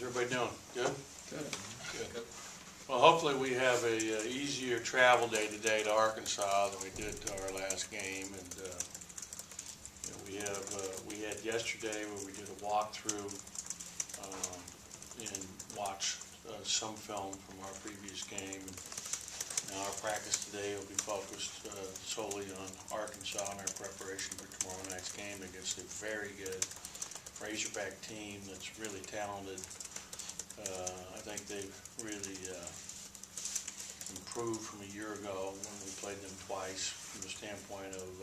How's everybody doing? Good? Good. Good. Well, hopefully we have a easier travel day today to Arkansas than we did to our last game. And we had yesterday where we did a walkthrough and watched some film from our previous game. And now our practice today will be focused solely on Arkansas and our preparation for tomorrow night's game against a very good Razorback team that's really talented. I think they've really improved from a year ago when we played them twice from the standpoint of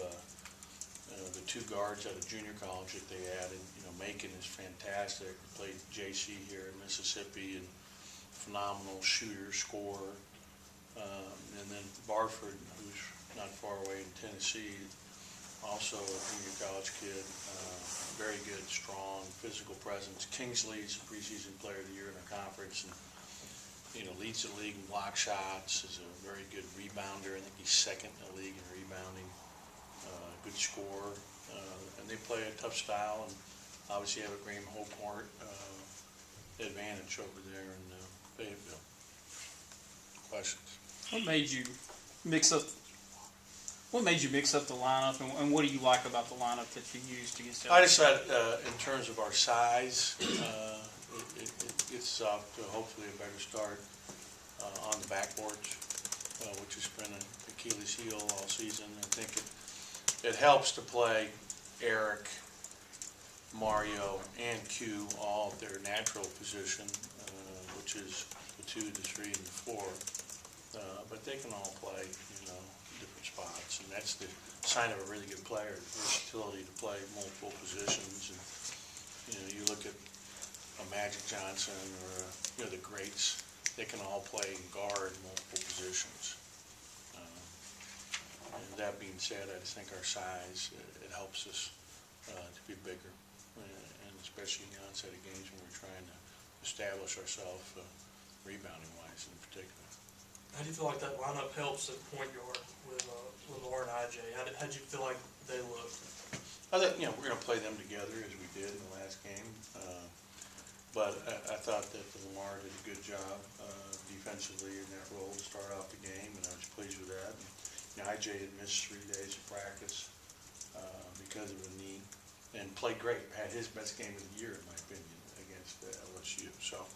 the two guards out of junior college that they added. Macon is fantastic. Played JC here in Mississippi and phenomenal shooter, scorer. And then Barford, who's not far away in Tennessee, also a junior college kid, very good, strong, physical presence. Kingsley's a preseason player of the year in our conference, and leads the league in block shots. Is a very good rebounder. I think he's second in the league in rebounding. Good scorer, and they play a tough style, and obviously have a Graham Hopewart advantage over there in Fayetteville. Questions? What made you mix up the lineup, and what do you like about the lineup that you used against LSU? I decided, in terms of our size, it gets off to hopefully a better start on the backboards, which has been an Achilles heel all season. I think it helps to play Eric, Mario, and Q all at their natural position, which is the 2, the 3, and the 4. But they can all play, different spots, and that's the sign of a really good player, the versatility to play multiple positions. And you look at a Magic Johnson or the greats, they can all play and guard multiple positions. And that being said, I just think our size it helps us to be bigger, and especially in the onset of games when we're trying to establish ourselves rebounding wise in particular. How do you feel like that lineup helps at point guard with Lamar and IJ? How did you feel like they looked? I think we're going to play them together as we did in the last game, but I thought that Lamar did a good job defensively in that role to start off the game, and I was pleased with that. And, IJ had missed 3 days of practice because of a knee, and played great. Had his best game of the year, in my opinion, against LSU. So.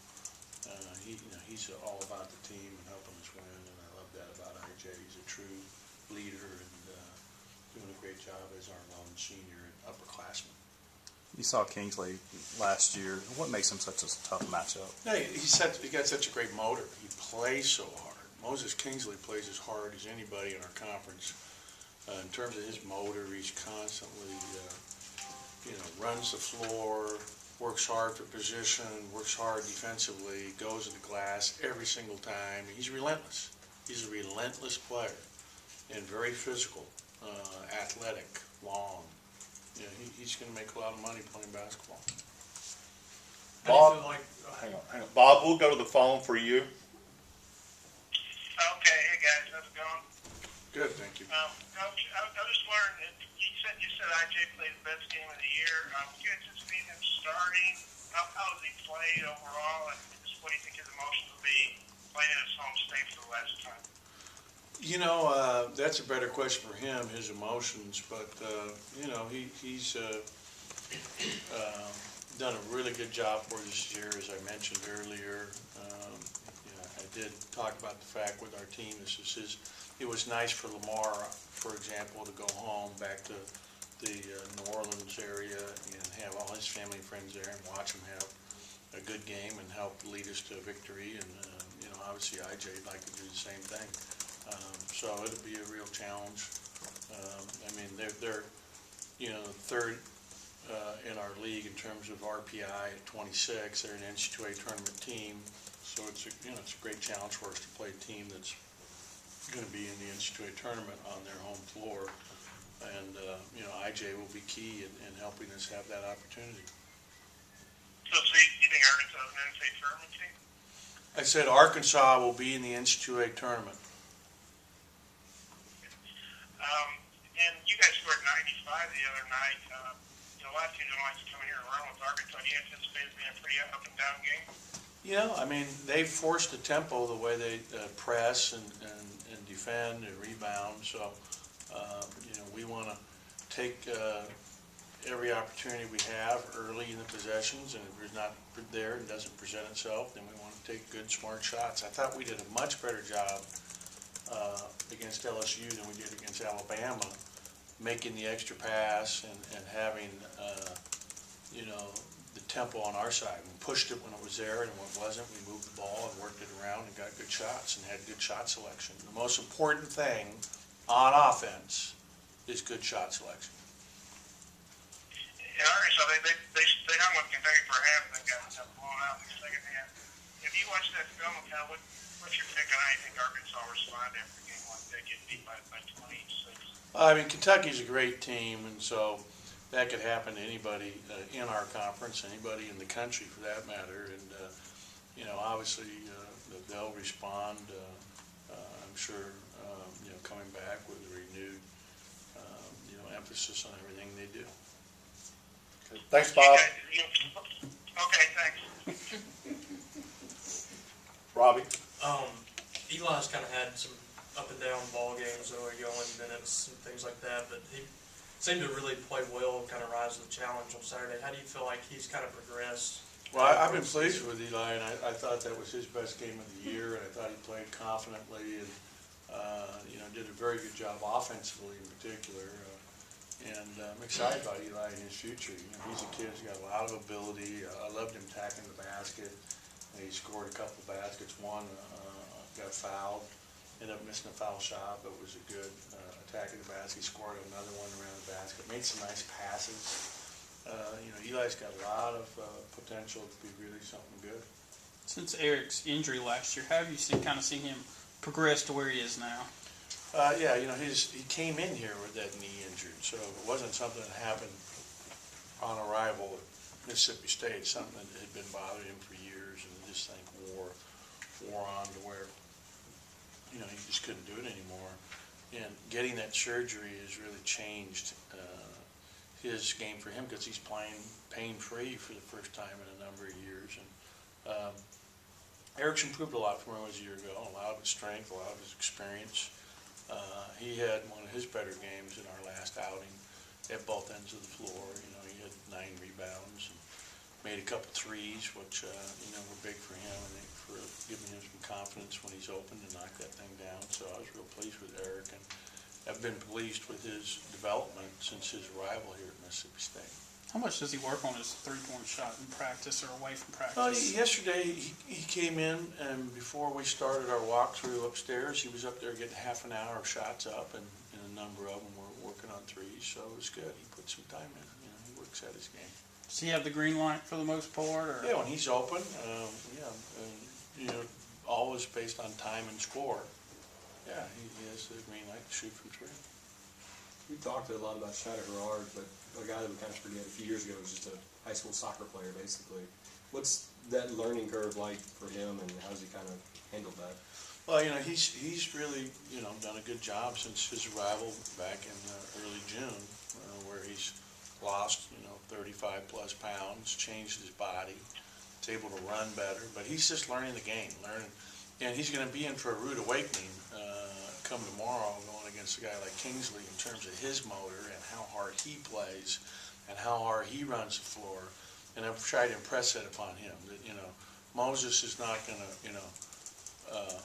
He's all about the team and helping us win, and I love that about IJ. He's a true leader and doing a great job as our lone senior and upperclassman. You saw Kingsley last year. What makes him such a tough matchup? No, he got such a great motor. He plays so hard. Moses Kingsley plays as hard as anybody in our conference. In terms of his motor, he's constantly, runs the floor, works hard for position, works hard defensively, goes to the glass every single time. He's relentless. He's a relentless player and very physical, athletic, long. He's going to make a lot of money playing basketball. How do Bob, you feel like, hang on. Bob, we'll go to the phone for you. Okay, hey guys, how's it going? Good, thank you. Coach, I was just wondering, you said IJ played the best game of the year. Do you anticipate him starting? How has he played overall? And just what do you think his emotions will be playing at his home state for the last time? That's a better question for him, his emotions. But he's done a really good job for us this year, as I mentioned earlier. I did talk about the fact with our team, it was nice for Lamar, for example, to go home back to the New Orleans area and have all his family and friends there and watch him have a good game and help lead us to a victory. And obviously IJ'd like to do the same thing. So it'll be a real challenge. They're third in our league in terms of RPI at 26. They're an NCAA tournament team, so it's a great challenge for us to play a team that's going to be in the NCAA tournament on their home floor, and IJ will be key in helping us have that opportunity. So you think Arkansas is an NCAA tournament team? I said Arkansas will be in the NCAA tournament. And you guys scored 95 the other night. Do a lot of teams don't like to come in here and run with Arkansas. Do you anticipate it being a pretty up and down game? I mean, they forced the tempo the way they press and defend and rebound. So, we want to take every opportunity we have early in the possessions, and if it's not there and doesn't present itself, then we want to take good, smart shots. I thought we did a much better job against LSU than we did against Alabama, making the extra pass and having, the tempo on our side. We pushed it when it was there, and when it wasn't, we moved the ball and worked it around and got good shots and had good shot selection. The most important thing on offense is good shot selection. In Arkansas, they hung with Kentucky for a half and then got blown out in the second half. If you watch that film, kind of what's your take on how you think Arkansas responded after a game like that, getting beat by 26? I mean, Kentucky's a great team, and so that could happen to anybody in our conference, anybody in the country for that matter. And, obviously they'll respond, I'm sure, coming back with a renewed, emphasis on everything they do. Thanks, Bob. Okay, thanks. Robbie? Eli's kind of had some up and down ball games, early going minutes and things like that, but he seemed to really play well, kind of rise to the challenge on Saturday. How do you feel like he's kind of progressed? Well, I've been pleased with Eli, and I thought that was his best game of the year, and I thought he played confidently and, did a very good job offensively in particular. And I'm excited about Eli and his future. He's a kid who's got a lot of ability. I loved him attacking the basket. He scored a couple baskets. One got fouled, ended up missing a foul shot, but was a good attacking the basket. He scored another one around the basket. Made some nice passes. Eli's got a lot of potential to be really something good. Since Eric's injury last year, how have you seen him progress to where he is now? He came in here with that knee injured, so it wasn't something that happened on arrival at Mississippi State. Something that had been bothering him for years, and this thing wore on to where he just couldn't do it anymore. And getting that surgery has really changed his game for him because he's playing pain-free for the first time in a number of years. And Eric's improved a lot from where he was a year ago. A lot of his strength, a lot of his experience. He had one of his better games in our last outing at both ends of the floor. He had 9 rebounds and made a couple threes, which were big for him. I think for giving him some confidence when he's open to knock that thing down. So I was real pleased with Eric, and I've been pleased with his development since his arrival here at Mississippi State. How much does he work on his three-point shot in practice or away from practice? Well, yesterday he came in, and before we started our walkthrough upstairs, he was up there getting half an hour of shots up, and a number of them were working on threes, so it was good. He put some time in. He works at his game. Does he have the green light for the most part? Or? Yeah, when he's open, always based on time and score. Yeah, he has the green light to shoot from three. We talked a lot about Shadow Gerard, but a guy that we kind of forget a few years ago was just a high school soccer player, basically. What's that learning curve like for him, and how's he kind of handled that? Well, he's really, done a good job since his arrival back in early June, where he's lost, 35 plus pounds, changed his body, is able to run better, but he's just learning the game, and he's going to be in for a rude awakening come tomorrow, going against a guy like Kingsley in terms of his motor and how hard he plays and how hard he runs the floor. And I've tried to impress that upon him, that, Moses is not going to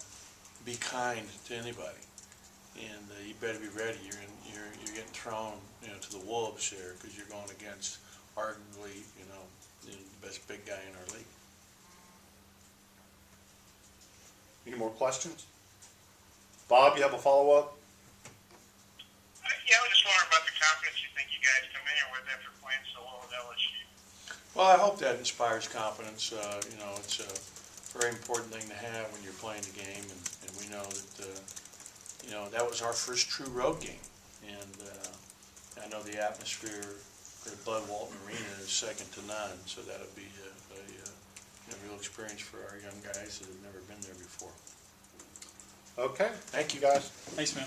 be kind to anybody. And you better be ready. You're getting thrown, to the wolves here because you're going against arguably, the best big guy in our league. Any more questions? Bob, you have a follow-up? Yeah, I was just wondering about the confidence you think you guys come in here with after playing so well with LSU. Well, I hope that inspires confidence. It's a very important thing to have when you're playing the game, and we know that, that was our first true road game. And I know the atmosphere at Bud Walton Arena is second to none, so that'll be a real experience for our young guys that have never been there before. Okay. Thank you. Guys. Thanks, man.